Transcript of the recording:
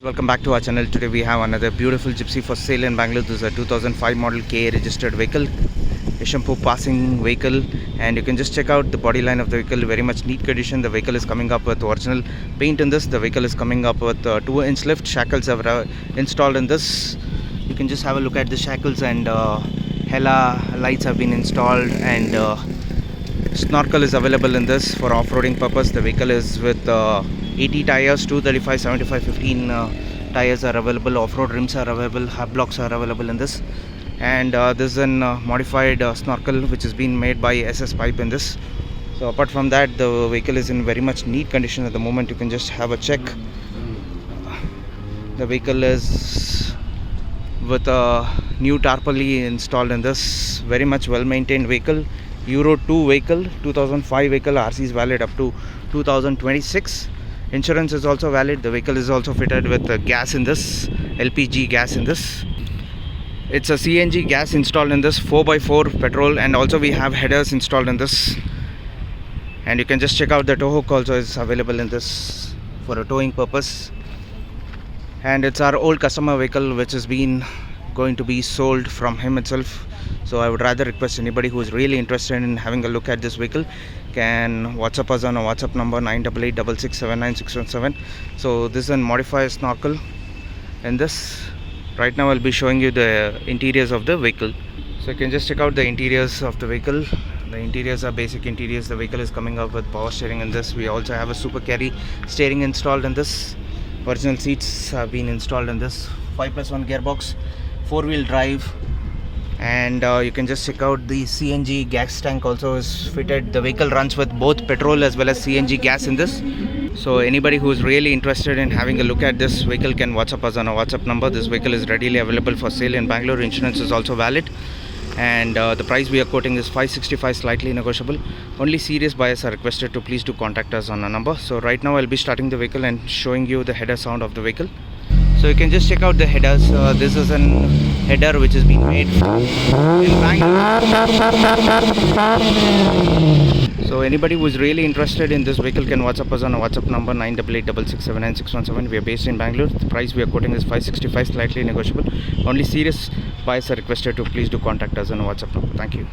Welcome back to our channel. Today we have another beautiful Gypsy for sale in Bangalore. This is a 2005 model KA registered vehicle, a shampoo passing vehicle, and you can just check out the body line of the vehicle. Very much neat condition. The vehicle is coming up with original paint in this. The vehicle is coming up with 2-inch lift. Shackles are installed in this. You can just have a look at the shackles, and hella lights have been installed, and Snorkel is available in this for off-roading purpose. The vehicle is with AT Tyres, 235, 75, 15 tires are available. Off-road rims are available. Hub blocks are available in this. And this is a modified Snorkel which has been made by SS Pipe in this. So apart from that, the vehicle is in very much neat condition at the moment. You can just have a check. The vehicle is with a new tarpaulin installed in this. Very much well maintained vehicle. Euro 2 vehicle, 2005 vehicle. RC is valid up to 2026. Insurance is also valid. The vehicle is also fitted with gas in this, LPG gas in this. It's a CNG gas installed in this, 4x4 petrol, and also we have headers installed in this. And you can just check out the tow hook also is available in this for a towing purpose. And it's our old customer vehicle which has been going to be sold from him itself. So I would rather request anybody who is really interested in having a look at this vehicle can WhatsApp us on a WhatsApp number 9886679617. So this is a modified Snorkel in this. Right now I'll be showing you the interiors of the vehicle. So you can just check out the interiors of the vehicle. The interiors are basic interiors. The vehicle is coming up with power steering in this. We also have a super carry steering installed in this. Original seats have been installed in this. 5+1 gearbox, 4-wheel drive. And you can just check out the CNG gas tank also is fitted. The vehicle runs with both petrol as well as CNG gas in this. So anybody who is really interested in having a look at this vehicle can WhatsApp us on a WhatsApp number. This vehicle is readily available for sale in Bangalore. Insurance is also valid, and the price we are quoting is 565, slightly negotiable. Only serious buyers are requested to please do contact us on a number. So right now I'll be starting the vehicle and showing you the header sound of the vehicle. So you can just check out the headers. This is an header which has been made in Bangalore. So anybody who is really interested in this vehicle can WhatsApp us on a WhatsApp number 9886679617. We are based in Bangalore. The price we are quoting is 565, slightly negotiable. Only serious buyers are requested to please do contact us on a WhatsApp number. Thank you.